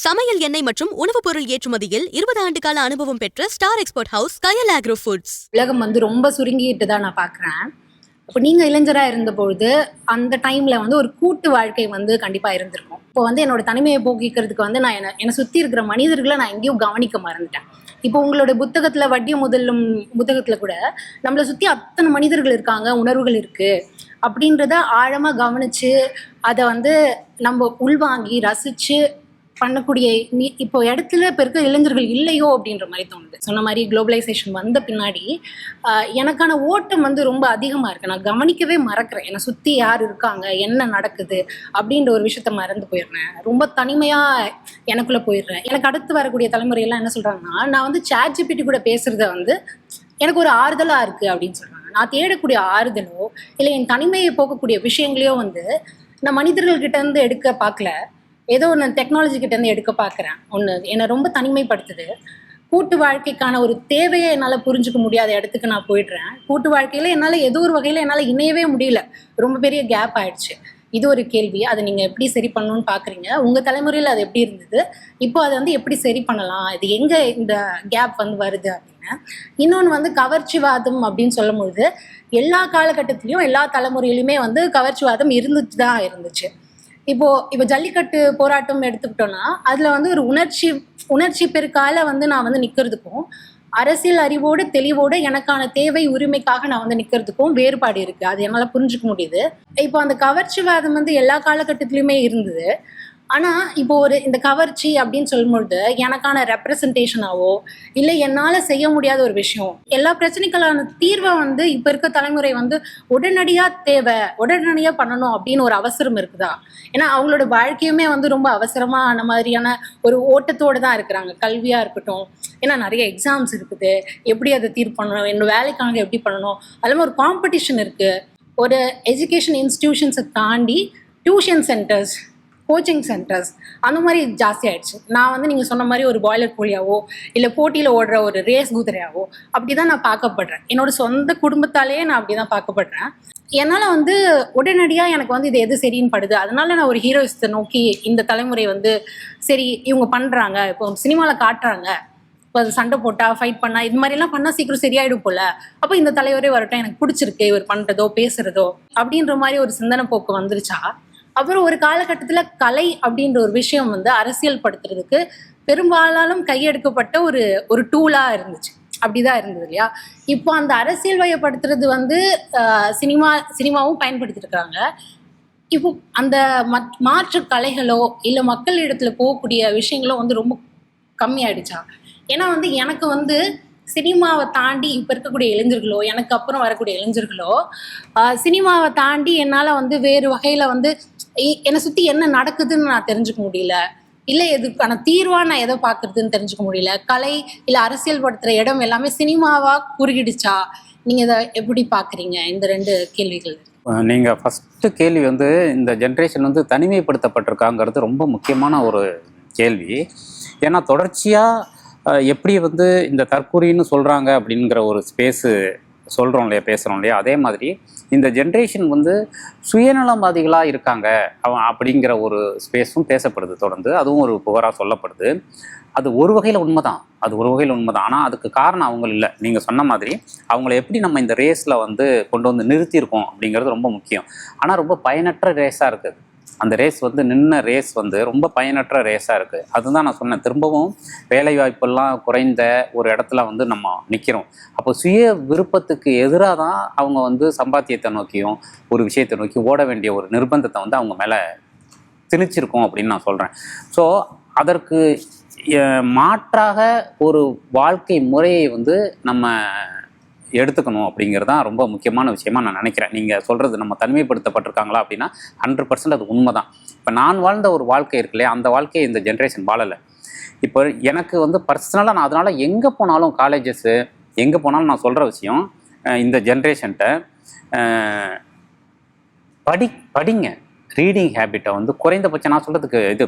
சமையல் எண்ணெய் மற்றும் உணவுப் பொருள் ஏற்றுமதியில் 20 ஆண்டு கால அனுபவம் பெற்ற ஸ்டார் எக்ஸ்போர்ட் ஹவுஸ் கயல் ஆக்ரோ ஃபுட்ஸ். உலகம் ரொம்ப சுருங்கிட்டு தான் நான் பார்க்குறேன். இப்போ நீங்கள் இளைஞராக இருந்தபொழுது அந்த டைமில் ஒரு கூட்டு வாழ்க்கை கண்டிப்பாக இருந்திருக்கும். இப்போ என்னோட தனிமையை போக்கிக்கிறதுக்கு நான் என்னை சுற்றி இருக்கிற மனிதர்களை நான் எங்கேயும் கவனிக்க மறந்துட்டேன். இப்போ உங்களோட புத்தகத்தில் வட்டிய முதலும் புத்தகத்தில் கூட நம்மளை சுற்றி அத்தனை மனிதர்கள் இருக்காங்க, உணர்வுகள் இருக்குது அப்படின்றத ஆழமாக கவனித்து அதை நம்ம உள்வாங்கி ரசித்து பண்ணக்கூடிய இப்போ இடத்துல இப்போ இருக்க இளைஞர்கள் இல்லையோ அப்படின்ற மாதிரி தோணுது. சொன்ன மாதிரி குளோபலைசேஷன் வந்த பின்னாடி எனக்கான ஓட்டம் ரொம்ப அதிகமாக இருக்குது. நான் கவனிக்கவே மறக்கிறேன், என்னை சுற்றி யார் இருக்காங்க, என்ன நடக்குது அப்படின்ற ஒரு விஷயத்த மறந்து போயிடுறேன். ரொம்ப தனிமையாக எனக்குள்ளே போயிடுறேன். எனக்கு அடுத்து வரக்கூடிய தலைமுறையெல்லாம் என்ன சொல்கிறாங்கன்னா, நான் ChatGPT கூட பேசுகிறத எனக்கு ஒரு ஆறுதலாக இருக்குது அப்படின்னு சொல்கிறாங்க. நான் தேடக்கூடிய ஆறுதலோ இல்லை என் தனிமையை போக்கக்கூடிய விஷயங்களையோ நான் மனிதர்கள்கிட்ட இருந்து எடுக்க பார்க்கல, ஏதோ ஒன்று டெக்னாலஜி கிட்டேருந்து எடுக்க பார்க்குறேன். ஒன்று என்னை ரொம்ப தனிமைப்படுத்துது. கூட்டு வாழ்க்கைக்கான ஒரு தேவையை என்னால் புரிஞ்சுக்க முடியாத இடத்துக்கு நான் போயிடுறேன். கூட்டு வாழ்க்கையில் என்னால் ஏதோ ஒரு வகையில் என்னால் இணையவே முடியல. ரொம்ப பெரிய கேப் ஆயிடுச்சு. இது ஒரு கேள்வி. அதை நீங்கள் எப்படி சரி பண்ணணும்னு பார்க்குறீங்க? உங்கள் தலைமுறையில் அது எப்படி இருந்தது? இப்போ அதை எப்படி சரி பண்ணலாம்? இது எங்கே இந்த கேப் வருது அப்படின்னு. இன்னொன்று கவர்ச்சிவாதம் அப்படின்னு சொல்லும் பொழுது எல்லா காலகட்டத்திலையும் எல்லா தலைமுறையிலுமே கவர்ச்சிவாதம் இருந்துட்டு தான் இருந்துச்சு. இப்போ ஜல்லிக்கட்டு போராட்டம் எடுத்துக்கிட்டோம்னா அதுல ஒரு உணர்ச்சி பெருக்கால நான் நிக்கிறதுக்கும் அரசியல் அறிவோடு தெளிவோடு எனக்கான தேவை உரிமைக்காக நான் நிக்கிறதுக்கும் வேறுபாடு இருக்கு. அது என்னால புரிஞ்சுக்க முடியுது. இப்போ அந்த கவர்ச்சிவாதம் எல்லா காலகட்டத்திலயுமே இருந்தது. ஆனா இப்போ இந்த கவர்ச்சி அப்படின்னு சொல்லும்பொழுது எனக்கான ரெப்ரசன்டேஷனாவோ இல்லை என்னால செய்ய முடியாத ஒரு விஷயம், எல்லா பிரச்சனைக்கான தீர்வை இப்ப இருக்க தலைமுறை உடனடியா தேவை, உடனடியா பண்ணணும் அப்படின்னு ஒரு அவசரம் இருக்குதா? ஏன்னா அவங்களோட வாழ்க்கையுமே ரொம்ப அவசரமா ஆன மாதிரியான ஒரு ஓட்டத்தோடு தான் இருக்கிறாங்க. கல்வியா இருக்கட்டும், ஏன்னா நிறைய எக்ஸாம்ஸ் இருக்குது, எப்படி அதை தீர்வு பண்ணணும், என்னோட வேலைக்காக எப்படி பண்ணணும், அதெல்லாம் ஒரு காம்படிஷன் இருக்கு. ஒரு எஜுகேஷன் இன்ஸ்டிடியூஷன்ஸை தாண்டி டியூஷன் சென்டர்ஸ், கோச்சிங் சென்டர்ஸ் அந்த மாதிரி ஜாஸ்தி ஆயிடுச்சு. நான் நீங்கள் சொன்ன மாதிரி ஒரு பாய்லர் கோழியாவோ இல்லை போட்டியில் ஓடுற ஒரு ரேஸ் குதிரையாவோ அப்படி தான் நான் பார்க்கப்படுறேன். என்னோட சொந்த குடும்பத்தாலேயே நான் அப்படி தான் பார்க்கப்படுறேன். என்னால் உடனடியாக எனக்கு இது எது சரின்னு படுது. அதனால நான் ஒரு ஹீரோயிஸ்த்தை நோக்கி இந்த தலைமுறை சரி இவங்க பண்ணுறாங்க, இப்போ சினிமாவில் காட்டுறாங்க, இப்போ அது சண்டை போட்டால் ஃபைட் பண்ணால் இது மாதிரிலாம் பண்ணால் சீக்கிரம் சரியாயிடும் போல், அப்போ இந்த தலைவரே வரட்டும், எனக்கு பிடிச்சிருக்கு இவர் பண்ணுறதோ பேசுகிறதோ அப்படின்ற மாதிரி ஒரு சிந்தனை போக்கு வந்துருச்சா? அப்புறம் ஒரு காலகட்டத்தில் கலை அப்படின்ற ஒரு விஷயம் அரசியல் படுத்துறதுக்கு பெரும்பாலும் கையெடுக்கப்பட்ட ஒரு டூலாக இருந்துச்சு. அப்படிதான் இருந்தது இல்லையா? இப்போ அந்த அரசியல் வயப்படுத்துறது சினிமாவும் பயன்படுத்திருக்காங்க. இப்போ அந்த மாற்று கலைகளோ இல்லை மக்கள் இடத்துல போகக்கூடிய விஷயங்களோ ரொம்ப கம்மியாயிடுச்சா? ஏன்னா எனக்கு சினிமாவை தாண்டி இப்போ இருக்கக்கூடிய இளைஞர்களோ எனக்கு அப்புறம் வரக்கூடிய இளைஞர்களோ சினிமாவை தாண்டி என்னால் வேறு வகையில் என்னை சுற்றி என்ன நடக்குதுன்னு நான் தெரிஞ்சுக்க முடியல, இல்லை எதுக்கான தீர்வாக நான் எதை பார்க்குறதுன்னு தெரிஞ்சுக்க முடியல. கலை இல்லை அரசியல் படுத்துகிற இடம் எல்லாமே சினிமாவாக குறுகிடுச்சா? நீங்கள் இதை எப்படி பார்க்குறீங்க? இந்த ரெண்டு கேள்விகள். நீங்கள் ஃபஸ்ட்டு கேள்வி இந்த ஜென்ரேஷன் தனிமைப்படுத்தப்பட்டிருக்காங்கிறது ரொம்ப முக்கியமான ஒரு கேள்வி. ஏன்னா தொடர்ச்சியாக எப்படி இந்த தற்கொலைன்னு சொல்கிறாங்க அப்படிங்கிற ஒரு ஸ்பேஸு சொல்கிறோம் இல்லையா, பேசுகிறோம் இல்லையா, அதே மாதிரி இந்த ஜென்ரேஷன் சுயநலவாதிகளாக இருக்காங்க அப்படிங்கிற ஒரு ஸ்பேஸும் பேசப்படுது தொடர்ந்து. அதுவும் ஒரு புகாராக சொல்லப்படுது. அது ஒரு வகையில் உண்மைதான், ஆனால் அதுக்கு காரணம் அவங்க இல்லை. நீங்கள் சொன்ன மாதிரி அவங்கள எப்படி நம்ம இந்த ரேஸில் கொண்டு நிறுத்தியிருக்கோம் அப்படிங்கிறது ரொம்ப முக்கியம். ஆனால் ரொம்ப பயனற்ற ரேஸாக இருக்குது. அந்த ரேஸ் நின்ன ரேஸ் ரொம்ப பயனற்ற ரேஸாக இருக்குது. அதுதான் நான் சொன்னேன். திரும்பவும் வேலைவாய்ப்பெல்லாம் குறைந்த ஒரு இடத்துல நம்ம நிற்கிறோம். அப்போ சுய விருப்பத்துக்கு எதிராக தான் அவங்க சம்பாத்தியத்தை நோக்கியும் ஒரு விஷயத்தை நோக்கி ஓட வேண்டிய ஒரு நிர்பந்தத்தை அவங்க மேலே திணிச்சிருக்கோம் அப்படின்னு நான் சொல்கிறேன். ஸோ அதற்கு மாற்றாக ஒரு வாழ்க்கை முறையை நம்ம எடுத்துக்கணும் அப்படிங்கிறது தான் ரொம்ப முக்கியமான விஷயமா நான் நினைக்கிறேன். நீங்கள் சொல்கிறது நம்ம தனிமைப்படுத்தப்பட்டிருக்காங்களா அப்படின்னா 100% அது உண்மை தான். இப்போ நான் வாழ்ந்த ஒரு வாழ்க்கை இருக்கு இல்லையா, அந்த வாழ்க்கையை இந்த ஜென்ரேஷன் வாழலை. இப்போ எனக்கு பர்சனலாக நான் அதனால் எங்கே போனாலும் காலேஜஸ்ஸு எங்கே போனாலும் நான் சொல்கிற விஷயம் இந்த ஜென்ரேஷன்கிட்ட படிங்க. ரீடிங் ஹேபிட்டை குறைந்தபட்சம் நான் சொல்கிறதுக்கு இது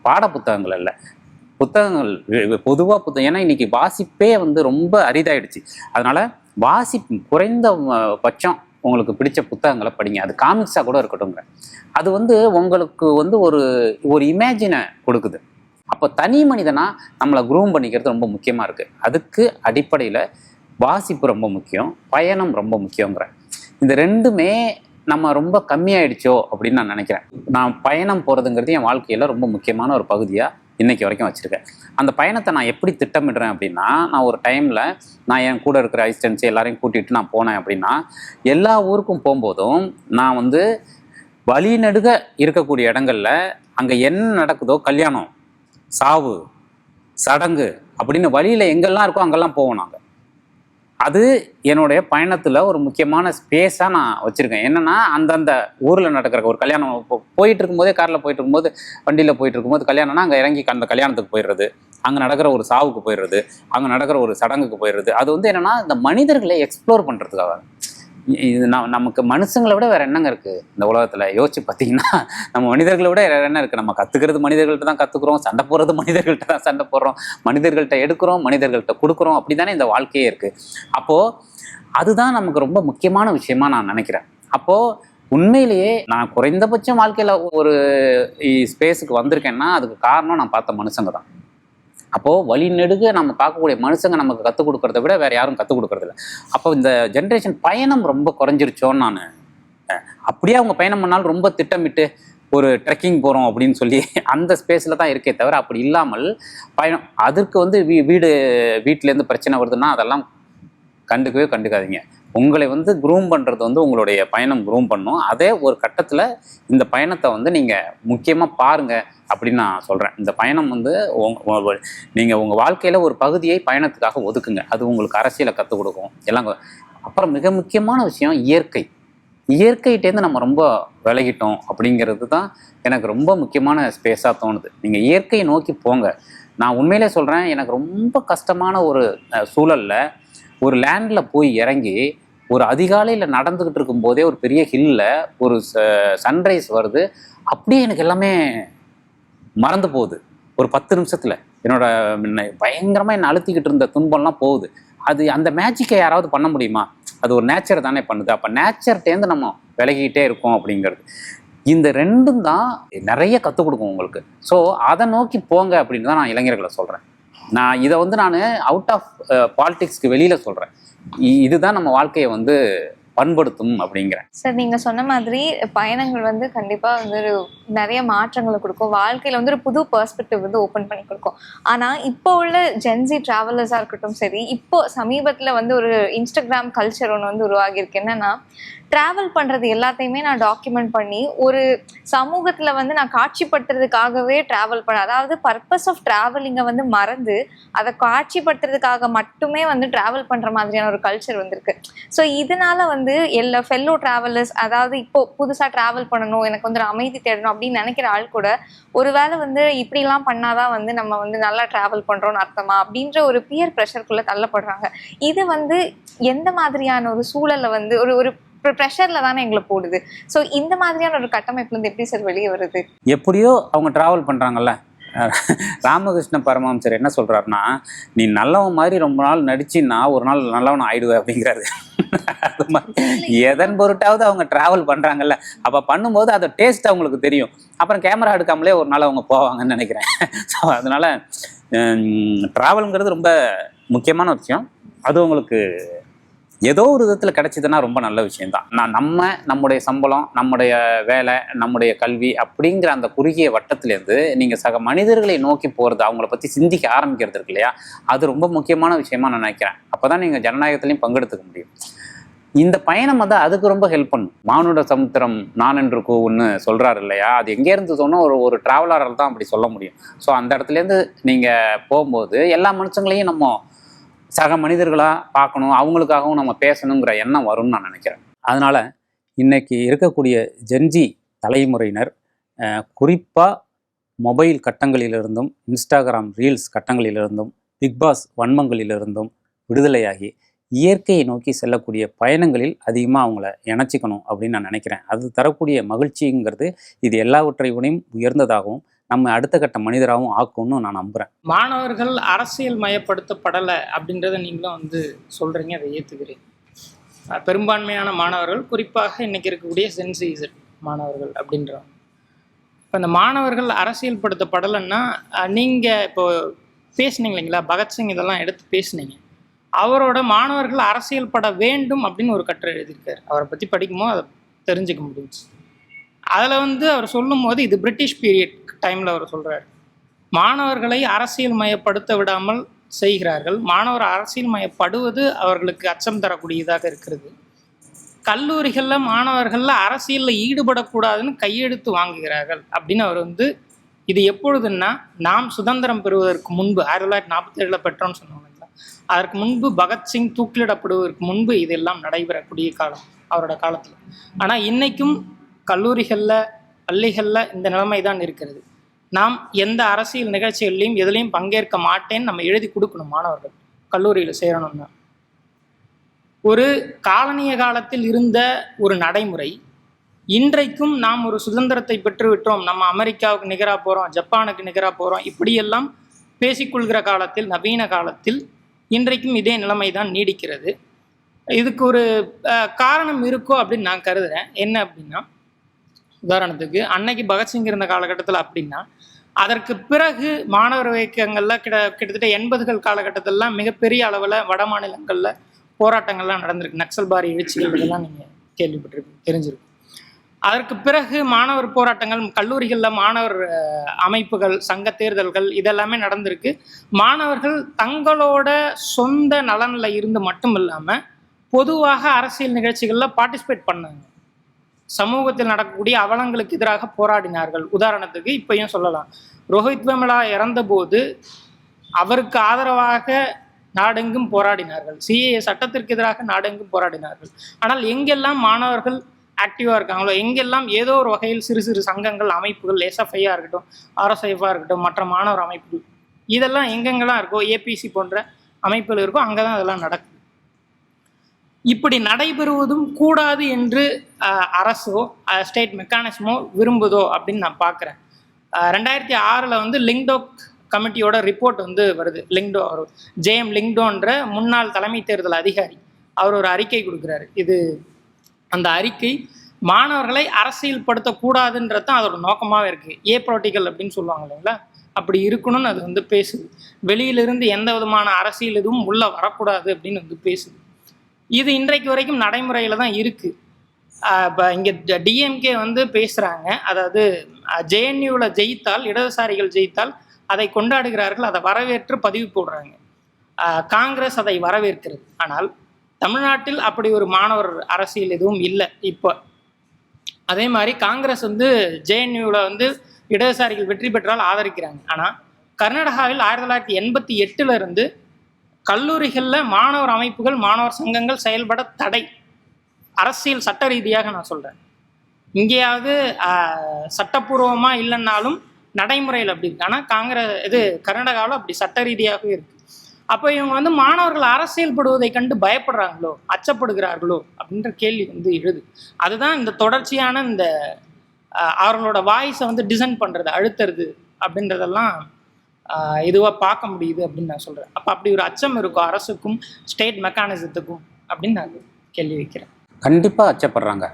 பாட புத்தகங்கள் இல்லை, புத்தகங்கள் பொதுவாக புத்தகம். ஏன்னா இன்றைக்கி வாசிப்பே ரொம்ப அரிதாயிடுச்சு. அதனால் குறைந்த பட்சம் உங்களுக்கு பிடிச்ச புத்தகங்களை படிங்க. அது காமிக்ஸாக கூட இருக்கட்டும்ங்க. அது உங்களுக்கு ஒரு இமேஜினை கொடுக்குது. அப்போ தனி மனிதனாக நம்மளை க்ரூம் பண்ணிக்கிறது ரொம்ப முக்கியமாக இருக்குது. அதுக்கு அடிப்படையில் வாசிப்பு ரொம்ப முக்கியம், பயணம் ரொம்ப முக்கியங்கிறேன். இந்த ரெண்டுமே நம்ம ரொம்ப கம்மியாயிடுச்சோ அப்படின்னு நான் நினைக்கிறேன். நான் பயணம் போகிறதுங்கிறது என் வாழ்க்கையில் ரொம்ப முக்கியமான ஒரு பகுதியாக இன்றைக்கி வரைக்கும் வச்சுருக்கேன். அந்த பயணத்தை நான் எப்படி திட்டமிடுறேன் அப்படின்னா, நான் ஒரு டைமில் நான் என் கூட இருக்கிற அசிஸ்டன்ஸு எல்லாரையும் கூட்டிகிட்டு நான் போனேன் அப்படின்னா, எல்லா ஊருக்கும் போகும்போதும் நான் வந்து வழிநெடுக இருக்கக்கூடிய இடங்களில் அங்கே என்ன நடக்குதோ, கல்யாணம், சாவு, சடங்கு அப்படின்னு வழியில் எங்கெல்லாம் இருக்கோ அங்கெல்லாம் போவோம் நாங்கள். அது என்னுடைய பயணத்தில் ஒரு முக்கியமான ஸ்பேஸாக நான் வச்சுருக்கேன். என்னென்னா, அந்தந்த ஊரில் நடக்கிற ஒரு கல்யாணம் போயிட்டு இருக்கும்போதே, காரில் போயிட்டு இருக்கும்போது, வண்டியில் போயிட்டு இருக்கும்போது கல்யாணம்னா அங்கே இறங்கி அந்த கல்யாணத்துக்கு போயிடுறது, அங்கே நடக்கிற ஒரு சாவுக்கு போயிடுறது, அங்கே நடக்கிற ஒரு சடங்குக்கு போயிடுறது. அது வந்து என்னென்னா, இந்த மனிதர்களை எக்ஸ்ப்ளோர் பண்ணுறதுக்காக. இது நமக்கு மனுஷங்களை விட வேறு என்னங்க இருக்குது இந்த உலகத்தில்? யோசிச்சு பார்த்தீங்கன்னா, நம்ம மனிதர்களை விட வேறு என்ன இருக்குது? நம்ம கற்றுக்கிறது மனிதர்கள்ட்ட தான் கற்றுக்குறோம், சண்டை போடுறது மனிதர்கள்ட்ட தான் சண்டை போடுறோம், மனிதர்கள்ட்ட எடுக்கிறோம், மனிதர்கள்ட்ட கொடுக்குறோம். அப்படி தானே இந்த வாழ்க்கையே இருக்குது. அப்போது அதுதான் நமக்கு ரொம்ப முக்கியமான விஷயமா நான் நினைக்கிறேன். அப்போது உண்மையிலேயே நான் குறைந்தபட்சம் வாழ்க்கையில் ஒரு ஸ்பேஸுக்கு வந்திருக்கேன்னா அதுக்கு காரணம் நான் பார்த்த மனுஷங்க தான். அப்போது வழிநெடுக நம்ம பார்க்கக்கூடிய மனுஷங்க நமக்கு கற்றுக் கொடுக்கறத விட வேறு யாரும் கற்றுக் கொடுக்கறதில்ல. அப்போ இந்த ஜென்ரேஷன் பயணம் ரொம்ப குறைஞ்சிருச்சோன்னு நான் அப்படியே அவங்க பயணம் பண்ணாலும் ரொம்ப திட்டமிட்டு ஒரு ட்ரெக்கிங் போகிறோம் அப்படின்னு சொல்லி அந்த ஸ்பேஸில் தான் இருக்கே தவிர, அப்படி இல்லாமல் பயணம் அதற்கு வந்து வீட்டிலேருந்து பிரச்சனை வருதுன்னா அதெல்லாம் கண்டுக்காதீங்க. உங்களை வந்து க்ரூம் பண்ணுறது வந்து உங்களுடைய பயணம் க்ரூம் பண்ணும். அதே ஒரு கட்டத்தில் இந்த பயணத்தை வந்து நீங்கள் முக்கியமாக பாருங்கள் அப்படின்னு நான் சொல்கிறேன். இந்த பயணம் வந்து நீங்கள் உங்கள் வாழ்க்கையில் ஒரு பகுதியை பயணத்துக்காக ஒதுக்குங்க. அது உங்களுக்கு அரசியலை கற்றுக் கொடுக்கும் எல்லாம். அப்புறம் மிக முக்கியமான விஷயம் இயற்கையிட்டேருந்து நம்ம ரொம்ப விலகிட்டோம் அப்படிங்கிறது தான் எனக்கு ரொம்ப முக்கியமான ஸ்பேஸாக தோணுது. நீங்கள் இயற்கையை நோக்கி போங்க. நான் உண்மையிலே சொல்கிறேன், எனக்கு ரொம்ப கஷ்டமான ஒரு சூழலில் ஒரு லேண்டில் போய் இறங்கி ஒரு அதிகாலையில் நடந்துக்கிட்டு இருக்கும்போதே ஒரு பெரிய ஹில்லில் ஒரு சன்ரைஸ் வருது. அப்படியே எனக்கு எல்லாமே மறந்து போகுது. ஒரு 10 நிமிஷத்தில் என்னோட பயங்கரமாக என்னை அழுத்திக்கிட்டு இருந்த துன்பம்லாம் போகுது. அது அந்த மேஜிக்கை யாராவது பண்ண முடியுமா? அது ஒரு நேச்சர் தானே பண்ணுது. அப்போ நேச்சர்கிட்டேருந்து நம்ம விலகிக்கிட்டே இருக்கோம் அப்படிங்கிறது. இந்த ரெண்டும் தான் நிறைய கற்றுக் கொடுக்கும் உங்களுக்கு. ஸோ அதை நோக்கி போங்க அப்படின்னு தான் நான் இளைஞர்களை சொல்கிறேன். நான் இதை வந்து நான் அவுட் ஆஃப் பாலிடிக்ஸ்க்கு வெளியில் சொல்கிறேன். இதுதான் நம்ம வாழ்க்கையை வந்து பண்படுத்தும் அப்படிங்கிறேன். சார், நீங்க சொன்ன மாதிரி பயணங்கள் வந்து கண்டிப்பா வந்து ஒரு நிறைய மாற்றங்களை கொடுக்கும். வாழ்க்கையில வந்து ஒரு புது பெர்ஸ்பெக்டிவ் வந்து ஓப்பன் பண்ணி கொடுக்கும். ஆனா இப்போ உள்ள ஜென்சி டிராவலர்ஸா இருக்கட்டும் சரி, இப்போ சமீபத்துல வந்து ஒரு இன்ஸ்டாகிராம் கல்ச்சர் ஒன்று வந்து உருவாகி இருக்கு. என்னன்னா, டிராவல் பண்றது எல்லாத்தையுமே நான் டாக்குமெண்ட் பண்ணி ஒரு சமூகத்துல வந்து நான் காட்சிப்படுத்துறதுக்காகவே டிராவல் பண்ண, அதாவது பர்பஸ் ஆஃப் டிராவலிங்கை வந்து மறந்து அதை காட்சிப்படுத்துறதுக்காக மட்டுமே வந்து டிராவல் பண்ற மாதிரியான ஒரு கல்ச்சர் வந்திருக்கு. ஸோ இதனால வந்து எல்லா ஃபெல்லோ டிராவலர்ஸ், அதாவது இப்போ புதுசா டிராவல் பண்ணணும், எனக்கு வந்து அமைதி தேடணும் அப்படின்னு நினைக்கிற ஆள் கூட ஒருவேளை வந்து இப்படிலாம் பண்ணாதான் வந்து நம்ம வந்து நல்லா டிராவல் பண்றோம்னு அர்த்தமா அப்படின்ற ஒரு பியர் ப்ரெஷருக்குள்ள தள்ளப்படுறாங்க. இது வந்து எந்த மாதிரியான ஒரு சூழல்ல வந்து ஒரு ப்ரெஷர்ல தானே எங்களை போடுது. ஸோ இந்த மாதிரியான ஒரு கட்டமைப்புல இருந்து எப்படி சார் வெளியே வருது? எப்படியோ அவங்க டிராவல் பண்றாங்கல்ல. ராமகிருஷ்ண பரமஹம்சர் என்ன சொல்றாருன்னா, நீ நல்லவன் மாதிரி ரொம்ப நாள் நடிச்சின்னா ஒரு நாள் நல்லவன் ஆயிடுவேன் அப்படிங்கிறாரு. அது மாதிரி எதன் பொருட்டாவது அவங்க டிராவல் பண்றாங்கல்ல, அப்ப பண்ணும்போது அதை டேஸ்ட் அவங்களுக்கு தெரியும். அப்புறம் கேமரா எடுக்காமலே ஒரு நாள் அவங்க போவாங்கன்னு நினைக்கிறேன். ஸோ அதனால டிராவலுங்கிறது ரொம்ப முக்கியமான விஷயம். அது உங்களுக்கு ஏதோ ஒரு விதத்தில் கிடைச்சிதுன்னா ரொம்ப நல்ல விஷயம்தான். நம்முடைய சம்பளம், நம்முடைய வேலை, நம்முடைய கல்வி அப்படிங்கிற அந்த குறுகிய வட்டத்திலேருந்து நீங்கள் சக மனிதர்களை நோக்கி போகிறது, அவங்கள பற்றி சிந்திக்க ஆரம்பிக்கிறது இருக்கு இல்லையா, அது ரொம்ப முக்கியமான விஷயமா நான் நினைக்கிறேன். அப்போ தான் நீங்கள் ஜனநாயகத்திலையும் பங்கெடுத்துக்க முடியும். இந்த பயணம் வந்து அதுக்கு ரொம்ப ஹெல்ப் பண்ணும். மானுட சமுத்திரம் நான் என்று கூவுன்னு சொல்கிறாரு இல்லையா, அது எங்கேருந்து சொன்னால் ஒரு டிராவலரால் தான் அப்படி சொல்ல முடியும். ஸோ அந்த இடத்துலேருந்து நீங்கள் போகும்போது எல்லா மனுஷங்களையும் நம்ம சக மனிதர்களாக பார்க்கணும், அவங்களுக்காகவும் நம்ம பேசணுங்கிற எண்ணம் வரும்னு நான் நினைக்கிறேன். அதனால் இன்றைக்கி இருக்கக்கூடிய ஜென்ஜி தலைமுறையினர் குறிப்பாக மொபைல் கட்டங்களிலிருந்தும், இன்ஸ்டாகிராம் ரீல்ஸ் கட்டங்களிலிருந்தும், பிக்பாஸ் வன்மங்களிலிருந்தும் விடுதலையாகி இயற்கையை நோக்கி செல்லக்கூடிய பயணங்களில் அதிகமாக அவங்கள இணைச்சிக்கணும் அப்படின்னு நான் நினைக்கிறேன். அது தரக்கூடிய மகிழ்ச்சிங்கிறது இது எல்லாவற்றையும் உயர்ந்ததாகவும் நம்ம அடுத்த கட்ட மனிதராகவும் ஆக்கும்னு நான் நம்புகிறேன். மாணவர்கள் அரசியல் மயப்படுத்தப்படலை அப்படின்றத நீங்களும் வந்து சொல்கிறீங்க, அதை ஏற்றுக்கிறீங்க. பெரும்பான்மையான மாணவர்கள், குறிப்பாக இன்றைக்கி இருக்கக்கூடிய சென்சிஸ் மாணவர்கள் அப்படின்றவங்க இப்போ இந்த மாணவர்கள் அரசியல் படுத்தப்படலைன்னா நீங்கள் இப்போ பேசுனீங்க இல்லைங்களா, பகத்சிங் இதெல்லாம் எடுத்து பேசுனீங்க. அவரோட மாணவர்கள் அரசியல் பட வேண்டும் அப்படின்னு ஒரு கட்டுரை எழுதியிருக்காரு. அவரை பற்றி படிக்கும்போது அதை தெரிஞ்சுக்க முடிஞ்சுச்சு. அதில் வந்து அவர் சொல்லும் போது இது பிரிட்டிஷ் பீரியட் டைமில் அவர் சொல்கிறார், மாணவர்களை அரசியல் மயப்படுத்த விடாமல் செய்கிறார்கள். மாணவர் அரசியல் மயப்படுவது அவர்களுக்கு அச்சம் தரக்கூடியதாக இருக்கிறது. கல்லூரிகளில் மாணவர்களில் அரசியலில் ஈடுபடக்கூடாதுன்னு கையெழுத்து வாங்குகிறார்கள் அப்படின்னு அவர் வந்து, இது எப்பொழுதுன்னா நாம் சுதந்திரம் பெறுவதற்கு முன்பு 1947 பெற்றோன்னு சொன்னாங்க. அதற்கு முன்பு பகத்சிங் தூக்கிலிடப்படுவதற்கு முன்பு இதெல்லாம் நடைபெறக்கூடிய காலம் அவரோட காலத்தில். ஆனால் இன்றைக்கும் கல்லூரிகளில் பள்ளிகளில் இந்த நிலைமை தான் இருக்கிறது. நாம் எந்த அரசியல் நிகழ்ச்சிகள்லையும் எதுலேயும் பங்கேற்க மாட்டேன்னு நம்ம எழுதி கொடுக்கணும். மாணவர்கள் கல்லூரியில் சேரணும்னா ஒரு காலனிய காலத்தில் இருந்த ஒரு நடைமுறை இன்றைக்கும் நாம் ஒரு சுதந்திரத்தை பெற்றுவிட்டோம், நம்ம அமெரிக்காவுக்கு நிகராக போகிறோம், ஜப்பானுக்கு நிகராக போகிறோம், இப்படியெல்லாம் பேசிக்கொள்கிற காலத்தில், நவீன காலத்தில் இன்றைக்கும் இதே நிலைமை தான் நீடிக்கிறது. இதுக்கு ஒரு காரணம் இருக்கோ அப்படின்னு நான் கருதுகிறேன். என்ன அப்படின்னா, உதாரணத்துக்கு அன்னைக்கு பகத்சிங் இருந்த காலகட்டத்தில் அப்படின்னா, அதற்கு பிறகு மாணவர் இயக்கங்களில் கிட்டத்தட்ட 80கள் காலகட்டத்திலலாம் மிகப்பெரிய அளவில் வட மாநிலங்களில் போராட்டங்கள்லாம் நடந்திருக்கு. நக்சல்பாரி எழுச்சிகள் இதெல்லாம் நீங்கள் கேள்விப்பட்டிருப்பீங்க, தெரிஞ்சிருக்கும். அதற்கு பிறகு மாணவர் போராட்டங்கள், கல்லூரிகளில் மாணவர் அமைப்புகள், சங்க தேர்தல்கள் இதெல்லாமே நடந்திருக்கு. மாணவர்கள் தங்களோட சொந்த நலனில் இருந்து மட்டும் இல்லாமல் பொதுவாக அரசியல் நிகழ்ச்சிகளில் பார்ட்டிசிபேட் பண்ணாங்க. சமூகத்தில் நடக்கக்கூடிய அவலங்களுக்கு எதிராக போராடினார்கள். உதாரணத்துக்கு இப்பயும் சொல்லலாம், ரோஹித் வெமுலா இறந்தபோது அவருக்கு ஆதரவாக நாடெங்கும் போராடினார்கள். சிஏஏ சட்டத்திற்கு எதிராக நாடெங்கும் போராடினார்கள். ஆனால் எங்கெல்லாம் மாணவர்கள் ஆக்டிவாக இருக்காங்களோ, எங்கெல்லாம் ஏதோ ஒரு வகையில் சிறு சிறு சங்கங்கள், அமைப்புகள், எஸ்எஃப்ஐயாக இருக்கட்டும், ஆர்எஸ்ஐஃபாக இருக்கட்டும், மற்ற மாணவர் அமைப்புகள், இதெல்லாம் எங்கெங்கெல்லாம் இருக்கோ, ஏபிசி போன்ற அமைப்புகள் இருக்கோ, அங்கே தான் அதெல்லாம் நடக்குது. இப்படி நடைபெறுவதும் கூடாது என்று அரசோ ஸ்டேட் மெக்கானிசமோ விரும்புதோ அப்படின்னு நான் பார்க்குறேன். 2006 வந்து லிங்டோ கமிட்டியோட ரிப்போர்ட் வந்து வருது. லிங்டோ, அவர் ஜேஎம் லிங்டோன்ற முன்னாள் தலைமை தேர்தல் அதிகாரி, அவர் ஒரு அறிக்கை கொடுக்குறாரு. அந்த அறிக்கை மாணவர்களை அரசியல் படுத்தக்கூடாதுன்றது தான் அதோட நோக்கமாகவே இருக்குது. பொலிட்டிக்கல் அப்படின்னு சொல்லுவாங்க இல்லைங்களா, அப்படி இருக்கணும்னு அது வந்து பேசுது. வெளியிலிருந்து எந்த விதமான அரசியல் எதுவும் உள்ளே வரக்கூடாது அப்படின்னு வந்து பேசுது. இது இன்றைக்கு வரைக்கும் நடைமுறையில் தான் இருக்குது. இப்போ இங்கே டிஎம்கே வந்து பேசுகிறாங்க, அதாவது ஜேஎன்யூவில் ஜெயித்தால், இடதுசாரிகள் ஜெயித்தால் அதை கொண்டாடுகிறார்கள், அதை வரவேற்று பதிவு போடுறாங்க. காங்கிரஸ் அதை வரவேற்கிறது. ஆனால் தமிழ்நாட்டில் அப்படி ஒரு மாணவர் அரசியல் எதுவும் இல்லை இப்போ. அதே மாதிரி காங்கிரஸ் வந்து ஜேஎன்யூவில் வந்து இடதுசாரிகள் வெற்றி பெற்றால் ஆதரிக்கிறாங்க. ஆனால் கர்நாடகாவில் 1988 இருந்து கல்லூரிகளில் மாணவர் அமைப்புகள், மாணவர் சங்கங்கள் செயல்பட தடை. அரசியல் சட்ட ரீதியாக நான் சொல்கிறேன். இங்கேயாவது சட்டப்பூர்வமாக இல்லைன்னாலும் நடைமுறையில் அப்படி இருக்கு. ஆனால் கர்நாடகாவில் அப்படி சட்ட ரீதியாகவே இருக்குது. அப்போ இவங்க வந்து மாணவர்கள் அரசியல் படுவதை கண்டு பயப்படுறாங்களோ, அச்சப்படுகிறார்களோ அப்படின்ற கேள்வி வந்து எழுது. அதுதான் இந்த தொடர்ச்சியான இந்த அவர்களோட வாய்ஸை வந்து டிசைன் பண்ணுறது, அழுத்துறது அப்படின்றதெல்லாம் இதுவாக பார்க்க முடியுது அப்படின்னு நான் சொல்கிறேன். அப்போ அப்படி ஒரு அச்சம் இருக்கும் அரசுக்கும் ஸ்டேட் மெக்கானிசத்துக்கும் அப்படின்னு நான் கேள்வி வைக்கிறேன். கண்டிப்பாக அச்சப்படுறாங்க,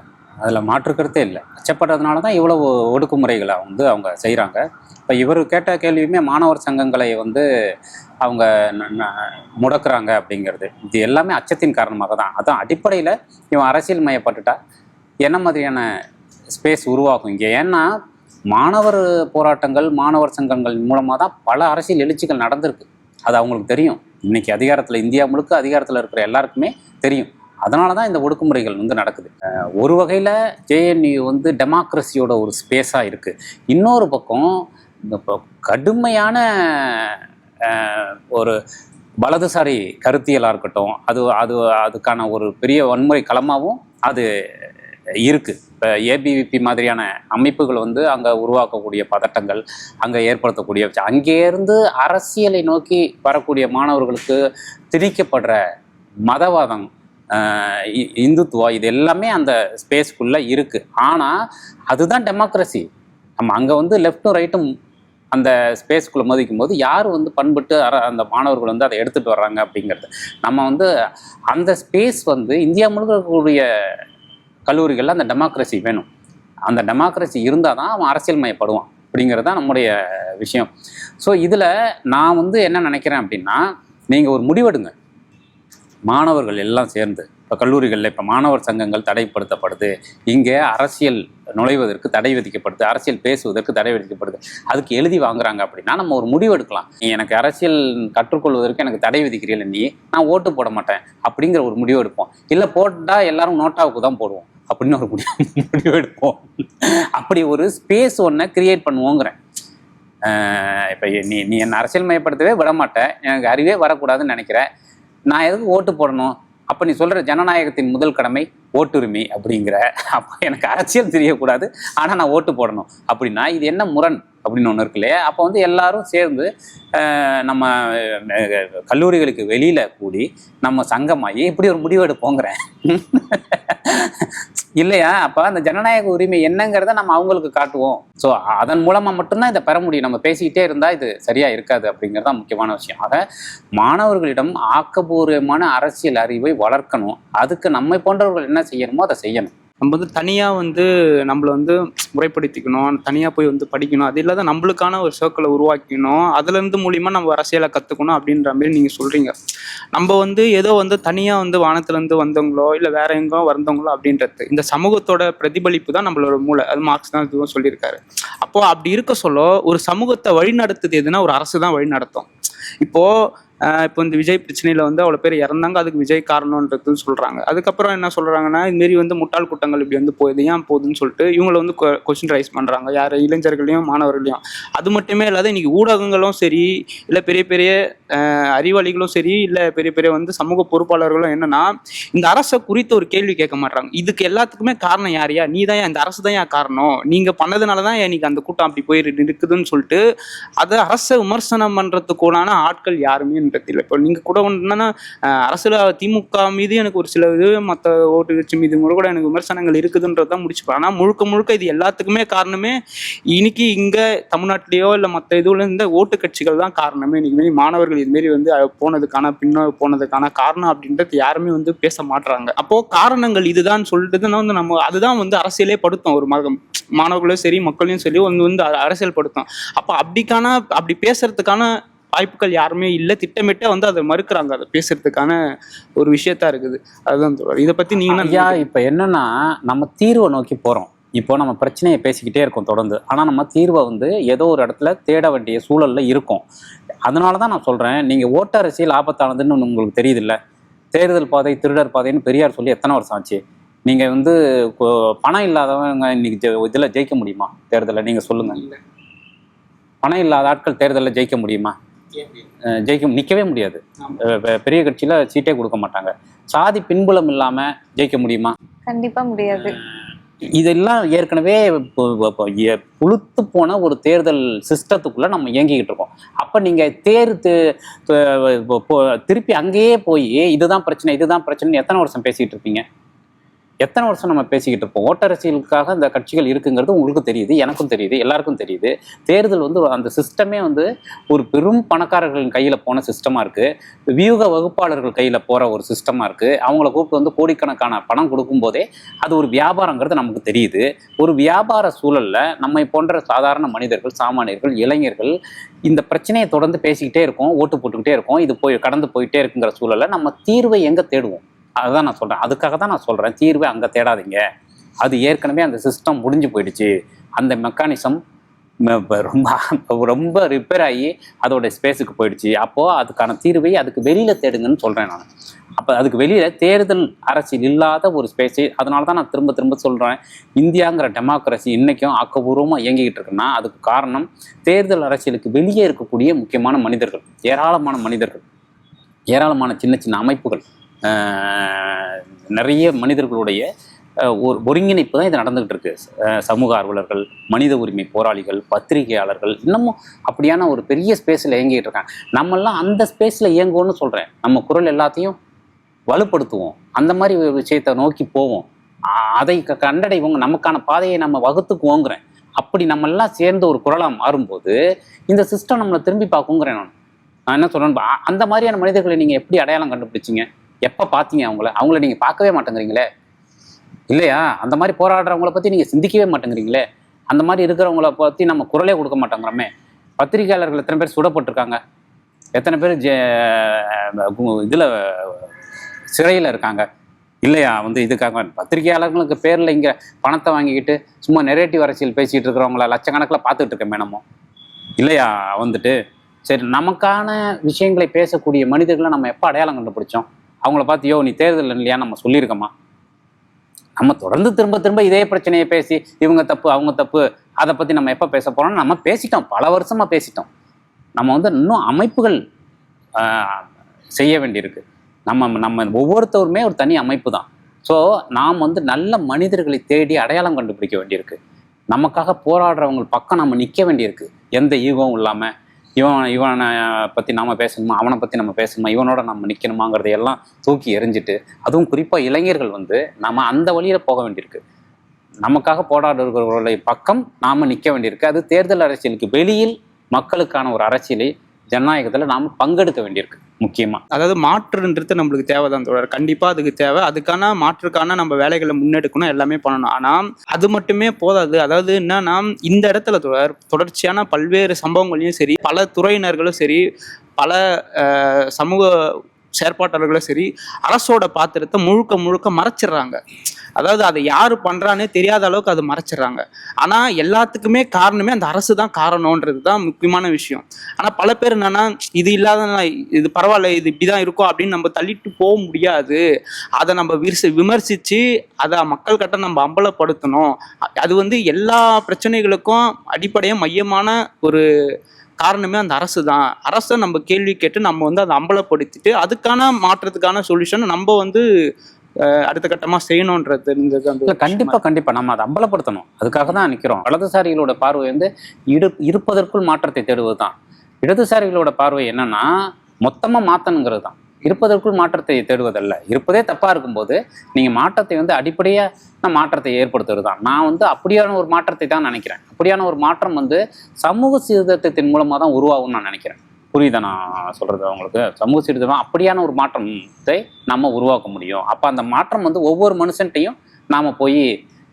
அதில் மாற்றுக்கிறதே இல்லை. அச்சப்படுறதுனால தான் இவ்வளவு ஒடுக்குமுறைகளை வந்து அவங்க செய்கிறாங்க. இப்போ இவர் கேட்ட கேள்வியுமே மாணவர் சங்கங்களை வந்து அவங்க முடக்கிறாங்க அப்படிங்கிறது, இது எல்லாமே அச்சத்தின் காரணமாக தான். அதான் அடிப்படையில் இவன் அரசியல் மயப்பட்டுட்டா என்ன மாதிரியான ஸ்பேஸ் உருவாகும் இங்கே. ஏன்னா மாணவர் போராட்டங்கள், மாணவர் சங்கங்கள் மூலமாக தான் பல அரசியல் எழுச்சிகள் நடந்திருக்கு. அது அவங்களுக்கு தெரியும். இன்றைக்கி அதிகாரத்தில், இந்தியா முழுக்க அதிகாரத்தில் இருக்கிற எல்லாருக்குமே தெரியும். அதனால தான் இந்த ஒடுக்குமுறைகள் வந்து நடக்குது. ஒரு வகையில் ஜேஎன்யூ வந்து டெமோக்ரஸியோட ஒரு ஸ்பேஸாக இருக்குது. இன்னொரு பக்கம் இந்த கடுமையான ஒரு வலதுசாரி கருத்தியலாக இருக்கட்டும், அதுக்கான ஒரு பெரிய வன்முறை களமாகவும் அது இருக்குது. இப்போ ஏபிவிபி மாதிரியான அமைப்புகள் வந்து அங்கே உருவாக்கக்கூடிய பதட்டங்கள், அங்கே ஏற்படுத்தக்கூடிய, அங்கேருந்து அரசியலை நோக்கி வரக்கூடிய மாணவர்களுக்கு திணிக்கப்படுற மதவாதம், இந்துத்துவா, இது எல்லாமே அந்த ஸ்பேஸ்க்குள்ளே இருக்குது. ஆனால் அதுதான் டெமோக்ரஸி. நம்ம அங்கே வந்து லெஃப்ட்டும் ரைட்டும் அந்த ஸ்பேஸ்க்குள்ளே மதிக்கும் போது யார் வந்து பண்பட்டு அந்த மாணவர்கள் வந்து அதை எடுத்துகிட்டு வர்றாங்க அப்படிங்கிறது. நம்ம வந்து அந்த ஸ்பேஸ் வந்து இந்தியா முழுக்க இருக்கக்கூடிய கல்லூரிகளில் அந்த டெமோக்ரஸி வேணும். அந்த டெமோக்ரஸி இருந்தால் தான் அவன் அரசியல் மயப்படுவான் அப்படிங்கிறது தான் நம்முடைய விஷயம். ஸோ இதில் நான் வந்து என்ன நினைக்கிறேன் அப்படின்னா, நீங்கள் ஒரு முடிவெடுங்க. மாணவர்கள் எல்லாம் சேர்ந்து, இப்போ கல்லூரிகளில் இப்போ மாணவர் சங்கங்கள் தடைப்படுத்தப்படுது, இங்கே அரசியல் நுழைவதற்கு தடை விதிக்கப்படுது, அரசியல் பேசுவதற்கு தடை விதிக்கப்படுது, அதுக்கு எழுதி வாங்குறாங்க அப்படின்னா நம்ம ஒரு முடிவு எடுக்கலாம். நீ எனக்கு அரசியல் கற்றுக்கொள்வதற்கு எனக்கு தடை விதிக்கிறீல்ல, நீ நான் ஓட்டு போட மாட்டேன் அப்படிங்கிற ஒரு முடிவு எடுப்போம். இல்லை போட்டால் எல்லாரும் நோட்டாவுக்கு தான் போடுவோம் அப்படின்னு ஒரு முடிவு எடுப்போம். அப்படி ஒரு ஸ்பேஸ் ஒன்றை கிரியேட் பண்ணுவோங்கிறேன். இப்போ நீ என்னை அரசியல் மயப்படுத்தவே விட மாட்டேன், எனக்கு அறிவே வரக்கூடாதுன்னு நினைக்கிறேன், நான் எதுக்கு ஓட்டு போடணும்? அப்போ நீ சொல்கிற ஜனநாயகத்தின் முதல் கடமை ஓட்டுரிமை அப்படிங்கிற, அப்போ எனக்கு அரசியல் தெரியக்கூடாது ஆனால் நான் ஓட்டு போடணும் அப்படின்னா இது என்ன முரண் அப்படின்னு ஒன்று இருக்கு இல்லையா? அப்போ வந்து எல்லாரும் சேர்ந்து நம்ம கல்லூரிகளுக்கு வெளியில் கூடி நம்ம சங்கமாகி இப்படி ஒரு முடிவு எடுப்போங்கிறேன் இல்லையா? அப்போ அந்த ஜனநாயக உரிமை என்னங்கிறத நம்ம அவங்களுக்கு காட்டுவோம். ஸோ அதன் மூலமாக மட்டும்தான் இதை பெற முடியும். நம்ம பேசிக்கிட்டே இருந்தால் இது சரியாக இருக்காது அப்படிங்கிறது தான் முக்கியமான விஷயம். ஆக மாணவர்களிடம் ஆக்கபூர்வமான அரசியல் அறிவை வளர்க்கணும். அதுக்கு நம்மை போன்றவர்கள் என்ன செய்யணுமோ அதை செய்யணும். நம்ம வந்து தனியாக நம்மளை முறைப்படுத்திக்கணும், தனியாக போய் படிக்கணும், அது இல்லாத நம்மளுக்கான ஒரு சர்க்கிளை உருவாக்கணும், அதுலேருந்து மூலிமா நம்ம அரசியலை கற்றுக்கணும் அப்படின்ற மாதிரி நீங்கள் சொல்கிறீங்க. நம்ம ஏதோ தனியாக வானத்துலேருந்து வந்தவங்களோ இல்லை வேற எங்கோ வந்தவங்களோ அப்படின்றது இந்த சமூகத்தோட பிரதிபலிப்பு தான் நம்மளோட மூளை. அது மார்க்ஸ் தான் இதுவும் சொல்லியிருக்காரு. அப்போது அப்படி இருக்க சொல்ல ஒரு சமூகத்தை வழி நடத்துது எதுனா ஒரு அரசு தான் வழி நடத்தும். இப்போ இந்த விஜய் பிரச்சனையில் அவ்வளோ பேர் இறந்தாங்க, அதுக்கு விஜய் காரணம்ன்றது சொல்கிறாங்க. அதுக்கப்புறம் என்ன சொல்கிறாங்கன்னா, இதுமாரி முட்டாள் கூட்டங்கள் இப்படி போகுது, ஏன் போகுதுன்னு சொல்லிட்டு இவங்களை கொஸ்டின் ரைஸ் பண்ணுறாங்க, யார் இளைஞர்களையும் மாணவர்களையும். அது மட்டுமே இல்லாத இன்றைக்கி ஊடகங்களும் சரி, இல்லை பெரிய பெரிய அறிவாளிகளும் சரி, இல்லை பெரிய பெரிய சமூக பொறுப்பாளர்களும் என்னன்னா இந்த அரசை குறித்த ஒரு கேள்வி கேட்க மாட்டாங்க. இதுக்கு எல்லாத்துக்குமே காரணம் யாரையா, நீ தான், இந்த அரசு தான் ஏன் காரணம், நீங்கள் பண்ணதுனால தான் இன்னைக்கு அந்த கூட்டம் அப்படி போய் இருக்குதுன்னு சொல்லிட்டு அதை அரசை விமர்சனம் பண்ணுறதுக்குள்ளான ஆட்கள் யாருமே இல்லை. இப்போ நீங்கள் கூட என்னன்னா அரசியல் திமுக மீது எனக்கு ஒரு சில இது, மற்ற ஓட்டு கட்சி மீது கூட எனக்கு விமர்சனங்கள் இருக்குதுன்றதான் முடிச்சுப்பேன். ஆனால் முழுக்க இது எல்லாத்துக்குமே காரணமே இன்னைக்கு இங்கே தமிழ்நாட்டிலேயோ இல்லை மற்ற இதுல இந்த ஓட்டு கட்சிகள் தான் காரணமே. இன்னைக்கு மாணவர்கள் இதுமாரி போனதுக்கான காரணம் அப்படின்றது யாருமே பேச மாட்டுறாங்க. அப்போ காரணங்கள் இதுதான் சொல்லிட்டு நம்ம அதுதான் அரசியலே படுத்தும். ஒரு மாணவர்களையும் சரி மக்களையும் சரி அரசியல் படுத்தும். அப்போ அப்படி பேசுறதுக்கான வாய்ப்புகள் யாருமே இல்லை. திட்டமிட்ட அதை மறுக்கிறாங்க, அதை பேசுறதுக்கான ஒரு விஷயத்தா இருக்குது. அதுதான் இதை பத்தி நீங்க ஐயா, இப்போ என்னன்னா நம்ம தீர்வை நோக்கி போறோம். இப்போ நம்ம பிரச்சனையை பேசிக்கிட்டே இருக்கோம் தொடர்ந்து, ஆனால் நம்ம தீர்வை ஏதோ ஒரு இடத்துல தேட வேண்டிய சூழல்ல இருக்கும். அதனால தான் நான் சொல்றேன், நீங்க ஓட்டு அரசியல் ஆபத்தானதுன்னு உங்களுக்கு தெரியுது இல்லை? தேர்தல் பாதை திருடர் பாதைன்னு பெரியார் சொல்லி எத்தனை வருஷம் ஆச்சு? நீங்க பணம் இல்லாதவங்க இன்னைக்கு இதில் ஜெயிக்க முடியுமா தேர்தலில்? நீங்க சொல்லுங்க. பணம் இல்லாத ஆட்கள் தேர்தலில் ஜெயிக்க முடியுமா? நிற்கவே முடியாது. பெரிய கட்சியில சீட்டே கொடுக்க மாட்டாங்க. சாதி பின்புலம் இல்லாம ஜெயிக்க முடியுமா? கண்டிப்பா முடியாது. இதெல்லாம் ஏற்கனவே புழுத்து போன ஒரு தேர்தல் சிஸ்டத்துக்குள்ள நம்ம இயங்கிக்கிட்டு இருக்கோம். அப்ப நீங்க திருப்பி அங்கேயே போய் இதுதான் பிரச்சனை எத்தனை வருஷம் பேசிக்கிட்டு இருப்பீங்க? எத்தனை வருஷம் நம்ம பேசிக்கிட்டு இருப்போம்? ஓட்டரசியலுக்காக இந்த கட்சிகள் இருக்குங்கிறது உங்களுக்கு தெரியுது, எனக்கும் தெரியுது, எல்லாருக்கும் தெரியுது. தேர்தல் அந்த சிஸ்டமே ஒரு பெரும் பணக்காரர்களின் கையில் போன சிஸ்டமாக இருக்குது. வியூக வகுப்பாளர்கள் கையில் போகிற ஒரு சிஸ்டமாக இருக்குது. அவங்கள கூப்பிட்டு கோடிக்கணக்கான பணம் கொடுக்கும்போதே அது ஒரு வியாபாரங்கிறது நமக்கு தெரியுது. ஒரு வியாபார சூழலில் நம்மை போன்ற சாதாரண மனிதர்கள், சாமானியர்கள், இளைஞர்கள் இந்த பிரச்சனையை தொடர்ந்து பேசிக்கிட்டே இருக்கோம், ஓட்டு போட்டுக்கிட்டே இருக்கோம். இது கடந்து போயிட்டே இருக்குங்கிற சூழலில் நம்ம தீர்வை எங்கே தேடுவோம்? அதுதான் நான் சொல்கிறேன். அதுக்காக தான் நான் சொல்கிறேன், தீர்வை அங்கே தேடாதீங்க. அது ஏற்கனவே அந்த சிஸ்டம் முடிஞ்சு போயிடுச்சு. அந்த மெக்கானிசம் ரொம்ப ரிப்பேர் ஆகி அதோட ஸ்பேஸுக்கு போயிடுச்சு. அப்போது அதுக்கான தீர்வை அதுக்கு வெளியில் தேடுங்கன்னு சொல்கிறேன் நான். அப்போ அதுக்கு வெளியில் தேர்தல் அரசியல் இல்லாத ஒரு ஸ்பேஸு. அதனால தான் நான் திரும்ப சொல்கிறேன், இந்தியாங்கிற டெமோக்ரஸி இன்றைக்கும் ஆக்கப்பூர்வமாக இயங்கிக்கிட்டு இருக்குன்னா அதுக்கு காரணம் தேர்தல் அரசியலுக்கு வெளியே இருக்கக்கூடிய முக்கியமான மனிதர்கள், ஏராளமான சின்ன அமைப்புகள், நிறைய மனிதர்களுடைய ஒரு ஒருங்கிணைப்பு தான் இது நடந்துகிட்டு இருக்கு. சமூக ஆர்வலர்கள், மனித உரிமை போராளிகள், பத்திரிகையாளர்கள் இன்னமும் அப்படியான ஒரு பெரிய ஸ்பேஸில் இயங்கிட்டு இருக்காங்க. நம்மெல்லாம் அந்த ஸ்பேஸில் இயங்குவோன்னு சொல்கிறேன். நம்ம குரல் எல்லாத்தையும் வலுப்படுத்துவோம், அந்த மாதிரி ஒரு விஷயத்தை நோக்கி போவோம், அதை கண்டடைவோங்க, நமக்கான பாதையை நம்ம வகுத்துக்குவோங்கிறேன். அப்படி நம்மெல்லாம் சேர்ந்து ஒரு குரலாக மாறும்போது இந்த சிஸ்டம் நம்மளை திரும்பி பார்க்குங்கிறேன். நான் என்ன சொல்கிறேன், அந்த மாதிரியான மனிதர்களை நீங்கள் எப்படி அடையாளம் கண்டுபிடிச்சிங்க? எப்போ பார்த்தீங்க அவங்கள நீங்கள் பார்க்கவே மாட்டேங்கிறீங்களே. இல்லையா? அந்த மாதிரி போராடுறவங்கள பற்றி நீங்கள் சிந்திக்கவே மாட்டேங்கிறீங்களே. அந்த மாதிரி இருக்கிறவங்கள பற்றி நம்ம குரலே கொடுக்க மாட்டேங்கிறோமே. பத்திரிகையாளர்கள் எத்தனை பேர் சுடப்பட்டிருக்காங்க, எத்தனை பேர் இதில் சிறையில் இருக்காங்க இல்லையா? இதுக்காக பத்திரிகையாளர்களுக்கு பேரில் இங்கே பணத்தை வாங்கிக்கிட்டு சும்மா நெரேட்டிவ் அரசியல் பேசிகிட்டு இருக்கிறவங்கள லட்சக்கணக்கில் பார்த்துட்டு இருக்கேன் நம்ம இல்லையா? சரி, நமக்கான விஷயங்களை பேசக்கூடிய மனிதர்களை நம்ம எப்போ அடையாளம் கண்டுபிடிச்சோம்? அவங்கள பார்த்து நீ தேர்தல் இல்லையா நம்ம சொல்லியிருக்கோமா? நம்ம தொடர்ந்து திரும்ப திரும்ப இதே பிரச்சனையை பேசி இவங்க தப்பு அவங்க தப்பு அதை பற்றி நம்ம எப்போ பேச போகிறோம்னு நம்ம பேசிட்டோம், பல வருஷமாக பேசிட்டோம். நம்ம இன்னும் அமைப்புகள் செய்ய வேண்டியிருக்கு. நம்ம ஒவ்வொருத்தருமே ஒரு தனி அமைப்பு தான். ஸோ நாம் நல்ல மனிதர்களை தேடி அடையாளம் கண்டுபிடிக்க வேண்டியிருக்கு. நமக்காக போராடுறவங்க பக்கம் நம்ம நிற்க வேண்டியிருக்கு. எந்த ஈகோவும் இல்லாமல் இவனை பற்றி நாம் பேசணுமா, அவனை பற்றி நம்ம பேசணுமா, இவனோட நம்ம நிற்கணுமாங்கிறதையெல்லாம் தூக்கி எறிஞ்சிட்டு, அதுவும் குறிப்பாக இளைஞர்கள் நம்ம அந்த வழியில் போக வேண்டியிருக்கு. நமக்காக போராடுகிறவர்களுடைய பக்கம் நாம் நிற்க வேண்டியிருக்கு. அது தேர்தல் அரசியலுக்கு வெளியில் மக்களுக்கான ஒரு அரசியலை ஜனநாயகத்தில் நாம் பங்கெடுக்க வேண்டியிருக்கு முக்கியமாக. அதாவது மாற்றுன்றது நம்மளுக்கு தேவைதான் தோழர், கண்டிப்பாக அதுக்கு தேவை. அதுக்கான மாற்றுக்கான நம்ம வேலைகளை முன்னெடுக்கணும், எல்லாமே பண்ணணும். ஆனால் அது மட்டுமே போதாது. அதாவது என்னன்னா, இந்த இடத்துல தோழர் தொடர்ச்சியான பல்வேறு சம்பவங்களையும் சரி, பல துறையினர்களும் சரி, பல சமூக செயற்பாட்டாளர்களும் சரி, அரசோட பாத்திரத்தை முழுக்க மறைச்சிடுறாங்க. அதாவது அதை யார் பண்ணுறானே தெரியாத அளவுக்கு அது மறைச்சிடுறாங்க. ஆனால் எல்லாத்துக்குமே காரணமே அந்த அரசு தான் காரணன்றது தான் முக்கியமான விஷயம். ஆனால் பல பேர் என்னன்னா, இது இல்லாத இது பரவாயில்ல, இது இப்படி தான் இருக்கும் அப்படின்னு நம்ம தள்ளிட்டு போக முடியாது. அதை நம்ம விமர்சித்து அதை மக்கள்கிட்ட நம்ம அம்பலப்படுத்தணும். அது எல்லா பிரச்சனைகளுக்கும் அடிப்படையாக மையமான ஒரு காரணமே அந்த அரசு தான். அரசை நம்ம கேள்வி கேட்டு நம்ம அதை அம்பலப்படுத்திட்டு அதுக்கான மாற்றத்துக்கான சொல்யூஷன் நம்ம அடுத்த கட்டமாக செய்யணுன்றது கண்டிப்பாக நம்ம அதை அம்பலப்படுத்தணும். அதுக்காக தான் நிற்கிறோம். வலதுசாரிகளோட பார்வை இருப்பதற்குள் மாற்றத்தை தேடுவது தான். இடதுசாரிகளோட பார்வை என்னன்னா மொத்தமாக மாற்றணுங்கிறது தான். இருப்பதற்குள் மாற்றத்தை தேடுவதல்ல. இருப்பதே தப்பாக இருக்கும்போது நீங்கள் மாற்றத்தை அடிப்படையாக மாற்றத்தை ஏற்படுத்துறது தான். நான் அப்படியான ஒரு மாற்றத்தை தான் நினைக்கிறேன். அப்படியான ஒரு மாற்றம் சமூக சீர்திருத்தத்தின் மூலமாக தான் உருவாகும்னு நான் நினைக்கிறேன். புரியுதா நான் சொல்கிறது அவங்களுக்கு? சமூக சீர்திருத்தம் அப்படியான ஒரு மாற்றத்தை நம்ம உருவாக்க முடியும். அப்போ அந்த மாற்றம் ஒவ்வொரு மனுஷன்ட்டையும் நாம் போய்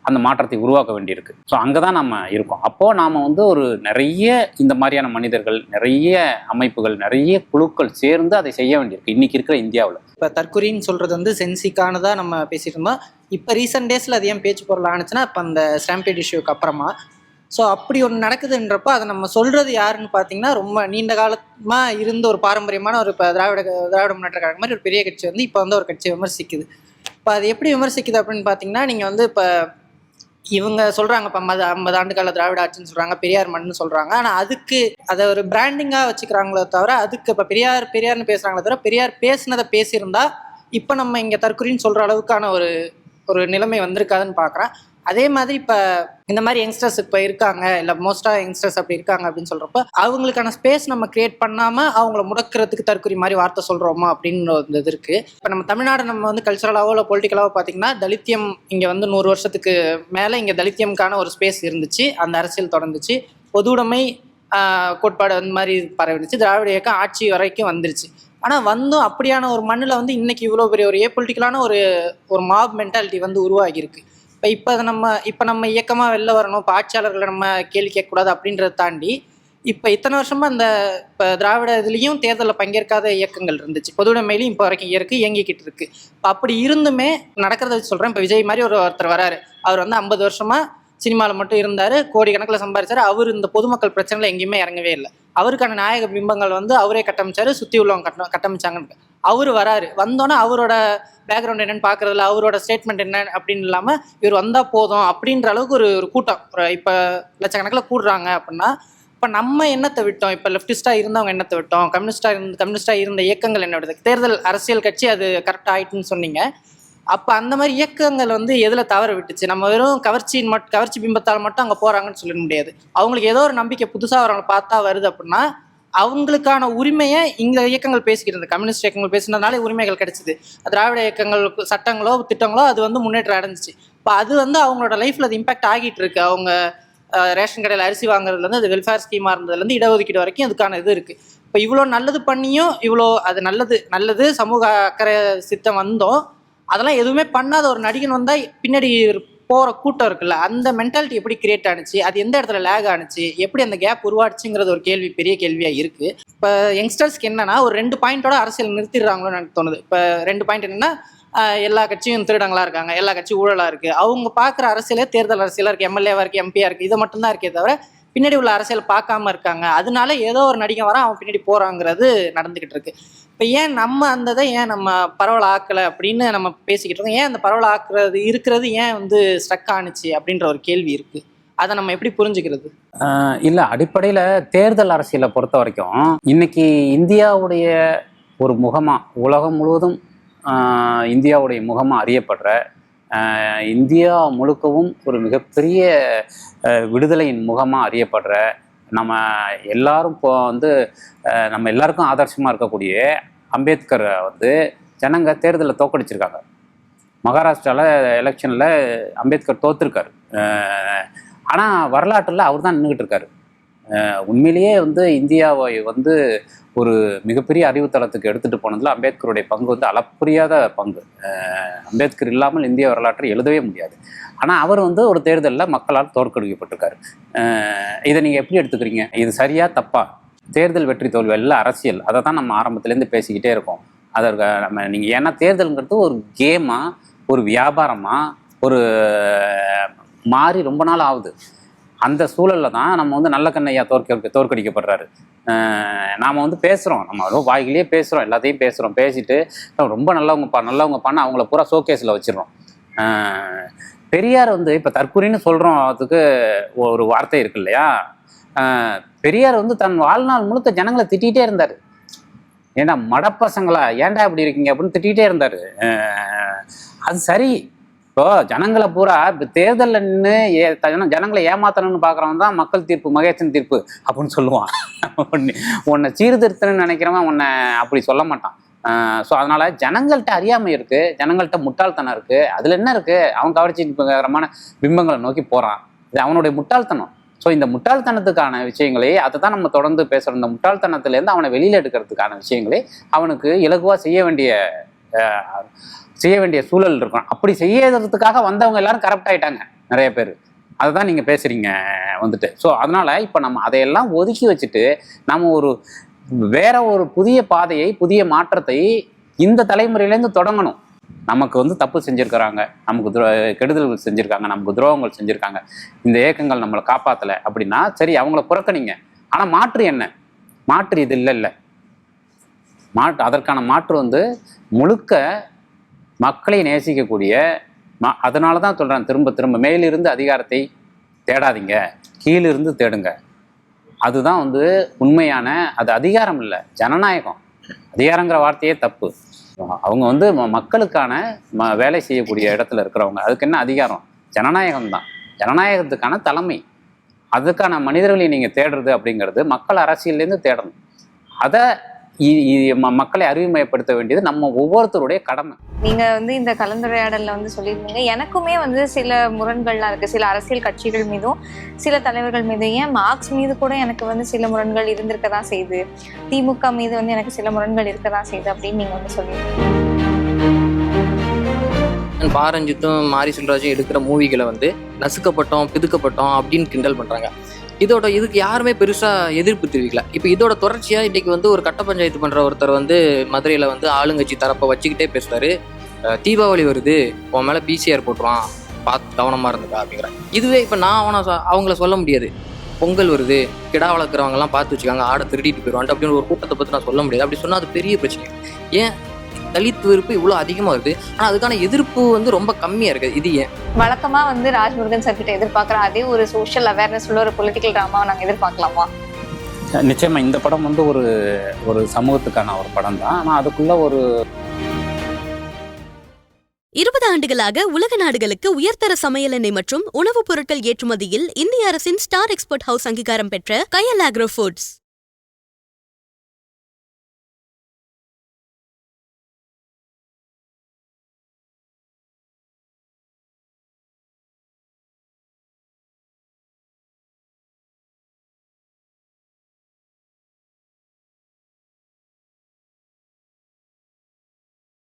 அந்த மாற்றத்தை உருவாக்க வேண்டியிருக்கு. ஸோ அங்கே தான் நம்ம இருக்கோம். அப்போது நாம் ஒரு நிறைய இந்த மாதிரியான மனிதர்கள், நிறைய அமைப்புகள், நிறைய குழுக்கள் சேர்ந்து அதை செய்ய வேண்டியிருக்கு இன்றைக்கி இருக்கிற இந்தியாவில். இப்போ தற்கொலைன்னு சொல்கிறது சென்சிக்கானதாக நம்ம பேசிட்டு இருந்தோம். இப்போ ரீசெண்ட் டேஸில் அது ஏன் பேச்சு பொருள் ஆனிச்சுன்னா இப்போ அந்த ஸ்டாம்பேட் இஷ்யூக்கு அப்புறமா. ஸோ அப்படி ஒன்று நடக்குதுன்றப்போ அதை நம்ம சொல்கிறது யாருன்னு பார்த்தீங்கன்னா, ரொம்ப நீண்ட காலமாக இருந்த ஒரு பாரம்பரியமான ஒரு இப்போ திராவிட முன்னேற்ற கழகம் மாதிரி ஒரு பெரிய கட்சி இப்போ ஒரு கட்சியை விமர்சிக்குது. இப்போ அது எப்படி விமர்சிக்குது அப்படின்னு பார்த்தீங்கன்னா, நீங்கள் இப்போ இவங்க சொல்கிறாங்க இப்போ 50 ஆண்டு கால திராவிட ஆட்சின்னு சொல்கிறாங்க, பெரியார் மண்ணுன்னு சொல்கிறாங்க. ஆனால் அதுக்கு அதை ஒரு பிராண்டிங்காக வச்சுக்கிறாங்களோ தவிர, அதுக்கு இப்போ பெரியார்னு பேசுகிறாங்களே தவிர, பெரியார் பேசுனதை பேசியிருந்தா இப்போ நம்ம இங்கே தற்கொலைன்னு சொல்கிற அளவுக்கான ஒரு நிலைமை வந்திருக்காதுன்னு பார்க்குறேன். அதே மாதிரி இப்போ இந்த மாதிரி யங்ஸ்டர்ஸ் இப்போ இருக்காங்க, இல்லை மோஸ்ட்டாக யங்ஸ்டர்ஸ் அப்படி இருக்காங்க அப்படின்னு சொல்கிறப்ப அவங்களுக்கான ஸ்பேஸ் நம்ம கிரியேட் பண்ணாமல் அவங்கள முடக்கிறதுக்கு தற்கொலை மாதிரி வார்த்தை சொல்கிறோமா அப்படின்னு ஒரு இது இருக்குது. இப்போ நம்ம தமிழ்நாடு நம்ம கல்ச்சரலாவோ இல்லை பொலிட்டிக்கலாவோ பார்த்திங்கன்னா, தலித்தியம் இங்கே 100 வருஷத்துக்கு மேலே இங்கே தலித்தியம்கான ஒரு ஸ்பேஸ் இருந்துச்சு. அந்த அரசியல் தொடர்ந்துச்சு. பொதுவுடைமை கோட்பாடு அந்த மாதிரி பரவிடுச்சு. திராவிட இயக்கம் ஆட்சி வரைக்கும் வந்துருச்சு. ஆனால் அப்படியான ஒரு மண்ணில் இன்னைக்கு இவ்வளோ பெரிய ஒரு ஏபொலிட்டிக்கலான ஒரு மாப் மென்டாலிட்டி உருவாகியிருக்கு. இப்போ நம்ம இயக்கமாக வெளில வரணும், இப்போ ஆட்சியாளர்களை நம்ம கேள்வி கேட்கக்கூடாது அப்படின்றத தாண்டி இப்போ இத்தனை வருஷமாக இப்போ திராவிட இதுலேயும் தேர்தலில் பங்கேற்காத இயக்கங்கள் இருந்துச்சு. பொதுவுடைமையிலையும் இப்போ வரைக்கும் இயங்கிக்கிட்டு இருக்கு. இப்போ அப்படி இருந்துமே நடக்கிறத வச்சு சொல்கிறேன். இப்போ விஜய் மாதிரி ஒருத்தர் வராரு. அவர் 50 வருஷமாக சினிமாவில் மட்டும் இருந்தார், கோடிக்கணக்கில் சம்பாதிச்சார். அவர் இந்த பொதுமக்கள் பிரச்சனையில் எங்கேயுமே இறங்கவே இல்லை. அவருக்கான நாயக பிம்பங்கள் அவரே கட்டமைச்சார், சுற்றி உள்ளவங்க கட்டமைச்சாங்கன்னு. அவர் வராரு. வந்தோன்னே அவரோட பேக்ரவுண்ட் என்னன்னு பார்க்குறதுல, அவரோட ஸ்டேட்மெண்ட் என்ன அப்படின்னு இல்லாமல் இவர் வந்தால் போதும் அப்படின்ற அளவுக்கு ஒரு கூட்டம் இப்போ லட்சக்கணக்கில் கூடுறாங்க. அப்படின்னா இப்போ நம்ம என்னத்தை விட்டோம்? இப்போ லெஃப்டிஸ்டாக இருந்தவங்க என்னத்தை விட்டோம்? கம்யூனிஸ்டாக இருந்த இயக்கங்கள் என்ன விடுது? தேர்தல் அரசியல் கட்சி அது கரெக்டாக ஆயிட்டுன்னு சொன்னீங்க. அப்போ அந்த மாதிரி இயக்கங்கள் எதில் தவற விட்டுச்சு? நம்ம வெறும் கவர்ச்சி பிம்பத்தால் மட்டும் அங்கே போகிறாங்கன்னு சொல்ல முடியாது. அவங்களுக்கு ஏதோ ஒரு நம்பிக்கை புதுசாக அவங்களை பார்த்தா வருது அப்படின்னா அவங்களுக்கான உரிமையை இந்த இயக்கங்கள் பேசிக்கிட்டு இருந்தது. கம்யூனிஸ்ட் இயக்கங்கள் பேசினதுனாலே உரிமைகள் கிடைச்சிது. திராவிட இயக்கங்கள் சட்டங்களோ திட்டங்களோ அது முன்னேற்றம் அடைஞ்சிச்சு. இப்போ அது அவங்களோட லைஃப்பில் அது இம்பாக்ட் ஆகிட்டு இருக்கு. அவங்க ரேஷன் கடையில் அரிசி வாங்குறதுலேருந்து, அது வெல்ஃபேர் ஸ்கீமாக இருந்ததுலேருந்து இடஒதுக்கீடு வரைக்கும் அதுக்கான இது இருக்குது. இப்போ இவ்வளோ நல்லது பண்ணியும் இவ்வளோ அது நல்லது சமூக அக்கறை சித்தம் அதெல்லாம் எதுவுமே பண்ணாத ஒரு நடிகன் வந்தால் பின்னாடி போகிற கூட்டம் இருக்குல்ல, அந்த மென்டாலிட்டி எப்படி கிரியேட் ஆனிச்சு, அது எந்த இடத்துல லேக் ஆனிச்சு, எப்படி அந்த கேப் உருவாச்சுங்கிறது ஒரு பெரிய கேள்வியாக இருக்குது. இப்போ யங்ஸ்டர்ஸ்க்கு என்னன்னா ஒரு 2 பாயிண்டோட அரசியல் நிறுத்திடுறாங்களோன்னு எனக்கு தோணுது. இப்போ 2 பாயிண்ட் என்னென்னா, எல்லா கட்சியும் திருடங்களா இருக்காங்க, எல்லா கட்சியும் ஊழலாக இருக்குது. அவங்க பார்க்குற அரசியலே தேர்தல் அரசியலாக இருக்குது, எம்எல்ஏவாக இருக்குது, எம்பியாக இருக்குது, இதை மட்டும்தான் இருக்கே தவிர பின்னாடி உள்ள அரசியல் பார்க்காம இருக்காங்க. அதனால ஏதோ ஒரு நடிகன் வர அவன் பின்னாடி போகிறாங்கிறது நடந்துக்கிட்டு இருக்கு. இப்போ ஏன் நம்ம அந்த இதை ஏன் நம்ம பரவல் ஆக்கலை அப்படின்னு நம்ம பேசிக்கிட்டு இருக்கோம். ஏன் அந்த பரவல் ஆக்குறது இருக்கிறது ஏன் வந்து ஸ்ட்ரக் ஆணுச்சு அப்படின்ற ஒரு கேள்வி இருக்குது. அதை நம்ம எப்படி புரிஞ்சுக்கிறது? இல்லை, அடிப்படையில் தேர்தல் அரசியலை பொறுத்த வரைக்கும் இன்னைக்கு இந்தியாவுடைய ஒரு முகமாக, உலகம் முழுவதும் இந்தியாவுடைய முகமாக அறியப்படுற, இந்தியா முழுக்கவும் ஒரு மிகப்பெரிய விடுதலையின் முகமாக அறியப்படுற, நம்ம எல்லாரும் இப்போ வந்து நம்ம எல்லாருக்கும் ஆதர்சமாக இருக்கக்கூடிய அம்பேத்கரை வந்து ஜனங்க தேர்தலில் தோக்கடிச்சிருக்காங்க. மகாராஷ்டிராவில் எலெக்ஷனில் அம்பேத்கர் தோற்றுருக்காரு. ஆனால் வரலாற்றில் அவர் தான் நின்றுக்கிட்டு இருக்காரு. உண்மையிலேயே வந்து இந்தியாவை வந்து ஒரு மிகப்பெரிய அறிவுத்தளத்துக்கு எடுத்துகிட்டு போனதில் அம்பேத்கருடைய பங்கு வந்து அளப்பரியாத பங்கு. அம்பேத்கர் இல்லாமல் இந்திய வரலாற்றை எழுதவே முடியாது. ஆனால் அவர் வந்து ஒரு தேர்தலில் மக்களால் தோற்கடிக்கப்பட்டிருக்காரு. இதை நீங்கள் எப்படி எடுத்துக்கிறீங்க? இது சரியா தப்பா? தேர்தல் வெற்றி தோல்வி எல்லாம் அரசியல், அதை தான் நம்ம ஆரம்பத்துலேருந்து பேசிக்கிட்டே இருக்கோம். அதற்கு நம்ம நீங்கள் ஏன்னா தேர்தலுங்கிறது ஒரு கேமாக, ஒரு வியாபாரமாக, ஒரு மாறி ரொம்ப நாள் ஆகுது. அந்த சூழலில் தான் நம்ம வந்து நல்ல கண்ணையா தோற்கடிக்கப்படுறாரு. நாம் வந்து பேசுகிறோம், நம்ம வாய்கிலேயே பேசுகிறோம், எல்லாத்தையும் பேசுகிறோம், பேசிட்டு ரொம்ப நல்லவங்கப்பான்னு அவங்கள பூரா ஷோகேஸில் வச்சிடறோம். பெரியார் வந்து இப்போ தற்கொலைன்னு சொல்கிறோம், அதுக்கு ஒரு வார்த்தை இருக்கு இல்லையா? பெரியார் வந்து தன் வாழ்நாள் முழுக்க ஜனங்களை திட்டிகிட்டே இருந்தார். ஏன்னா மடப்பசங்களா ஏன்டா இப்படி இருக்கீங்க அப்படின்னு திட்டிகிட்டே இருந்தார். அது சரி. இப்போ ஜனங்களை பூரா இப்போ தேர்தலில் நின்று ஜனங்களை ஏமாத்தணும்னு பார்க்குறவன் தான் மக்கள் தீர்ப்பு, மகேசன் தீர்ப்பு அப்படின்னு சொல்லுவான். உன்னை சீர்திருத்தணும்னு நினைக்கிறவன் உன்னை அப்படி சொல்ல மாட்டான். ஸோ அதனால் ஜனங்கள்கிட்ட அறியாமை இருக்குது, ஜனங்கள்கிட்ட முட்டாள்தனம் இருக்குது. அதில் என்ன இருக்குது? அவன் கவர்ச்சிகரமான பிம்பங்களை நோக்கி போகிறான். இது அவனுடைய முட்டாள்தனம். ஸோ இந்த முட்டாள்தனத்துக்கான விஷயங்களே அதை தான் நம்ம தொடர்ந்து பேசுகிறோம். இந்த முட்டாள்தனத்துலேருந்து அவனை வெளியில் எடுக்கிறதுக்கான விஷயங்களே அவனுக்கு இலகுவாக செய்ய வேண்டிய சூழல் இருக்கும். அப்படி செய்யறதுக்காக வந்தவங்க எல்லாரும் கரப்ட் ஆகிட்டாங்க நிறைய பேர். அதை தான் நீங்கள் பேசுகிறீங்க வந்துட்டு. ஸோ அதனால் இப்போ நம்ம அதையெல்லாம் ஒதுக்கி வச்சுட்டு நம்ம வேற ஒரு புதிய பாதையை, புதிய மாற்றத்தை இந்த தலைமுறையிலேருந்து தொடங்கணும். நமக்கு வந்து தப்பு செஞ்சுருக்கிறாங்க, நமக்கு கெடுதல்கள் செஞ்சுருக்காங்க, நமக்கு துரோகங்கள் செஞ்சுருக்காங்க, இந்த இயக்கங்கள் நம்மளை காப்பாற்றலை அப்படின்னா சரி, அவங்கள புறக்கணிங்க. ஆனால் மாற்று என்ன? மாற்று இது இல்லை. அதற்கான மாற்று வந்து முழுக்க மக்களை நேசிக்கக்கூடிய, அதனால தான் சொல்கிறேன் திரும்ப மேலிருந்து அதிகாரத்தை தேடாதீங்க, கீழிருந்து தேடுங்க. அதுதான் வந்து உண்மையான, அது அதிகாரம் இல்லை, ஜனநாயகம். அதிகாரங்கிற வார்த்தையே தப்பு. அவங்க வந்து மக்களுக்கான வேலை செய்யக்கூடிய இடத்துல இருக்கிறவங்க. அதுக்கு என்ன அதிகாரம்? ஜனநாயகம் தான். ஜனநாயகத்துக்கான தலைமை. அதுக்கான மனிதர்களை நீங்கள் தேடுறது அப்படிங்கிறது மக்கள் அரசியல்லேருந்து தேடணும். அதை மக்களை அறிவுமயப்படுத்த வேண்டியது நம்ம ஒவ்வொருத்தருடைய கடமை. நீங்க வந்து இந்த கலந்துரையாடல்ல வந்து சொல்லியிருந்தீங்க, எனக்குமே வந்து சில முரண்கள்லாம் இருக்கு, சில அரசியல் கட்சிகள் மீதும் சில தலைவர்கள் மீது, ஏன் மார்க்ஸ் மீது கூட எனக்கு வந்து சில முரண்கள் இருந்திருக்க தான் செய்யுது, திமுக மீது வந்து எனக்கு சில முரண்கள் இருக்க தான் செய்யுது அப்படின்னு நீங்க வந்து சொல்லியிருந்தீங்க. பாரஞ்சித்தும் மாரி செல்வராஜும் எடுக்கிற மூவிகளை வந்து நசுக்கப்பட்டோம், பிதுக்கப்பட்டோம் அப்படின்னு கிண்டல் பண்றாங்க. இதுக்கு யாருமே பெருசா எதிர்ப்பு தெரிவிக்கல. இப்போ இதோட தொடர்ச்சியா இன்னைக்கு வந்து ஒரு கட்ட பஞ்சாயத்து பண்ற ஒருத்தர் வந்து மதுரையில வந்து ஆளுங்கட்சி தரப்பை வச்சுக்கிட்டே பேசுறாரு. தீபாவளி வருது, உன் மேல பிசிஆர் போட்டுருவான், பார்த்து கவனமா இருந்துக்கா அப்படிங்கிறாங்க. இதுவே இப்போ நான் அவங்கள சொல்ல முடியாது. பொங்கல் வருது, கிடா வளர்க்குறவங்கலாம் பார்த்து வச்சுக்காங்க, ஆடை திருடிட்டு போயிடுவான் அப்படின்னு ஒரு கூட்டத்தை பற்றி நான் சொல்ல முடியாது. அப்படி சொன்னால் அது பெரிய பிரச்சனை. ஏன் தலித் வெறுப்பு இவ்வளோ அதிகமாக வருது, ஆனால் அதுக்கான எதிர்ப்பு வந்து ரொம்ப கம்மியாக இருக்குது. இது ஏன்? வழக்கமாக வந்து ராஜ்முருகன் சார் கிட்ட எதிர்பார்க்குற அதே ஒரு சோஷியல் அவேர்னஸ் உள்ள ஒரு பொலிட்டிக்கல் ட்ராமாவை நாங்கள் எதிர்பார்க்கலாமா? நிச்சயமா இந்த படம் வந்து ஒரு சமூகத்துக்கான ஒரு படம் தான். ஆனால் அதுக்குள்ள 20 ஆண்டுகளாக உலக நாடுகளுக்கு உயர்தர சமையல் எண்ணெய் மற்றும் உணவுப் பொருட்கள் ஏற்றுமதியில் இந்திய அரசின் ஸ்டார் எக்ஸ்போர்ட் ஹவுஸ் அங்கீகாரம் பெற்ற கயல் ஆக்ரோ ஃபுட்ஸ்.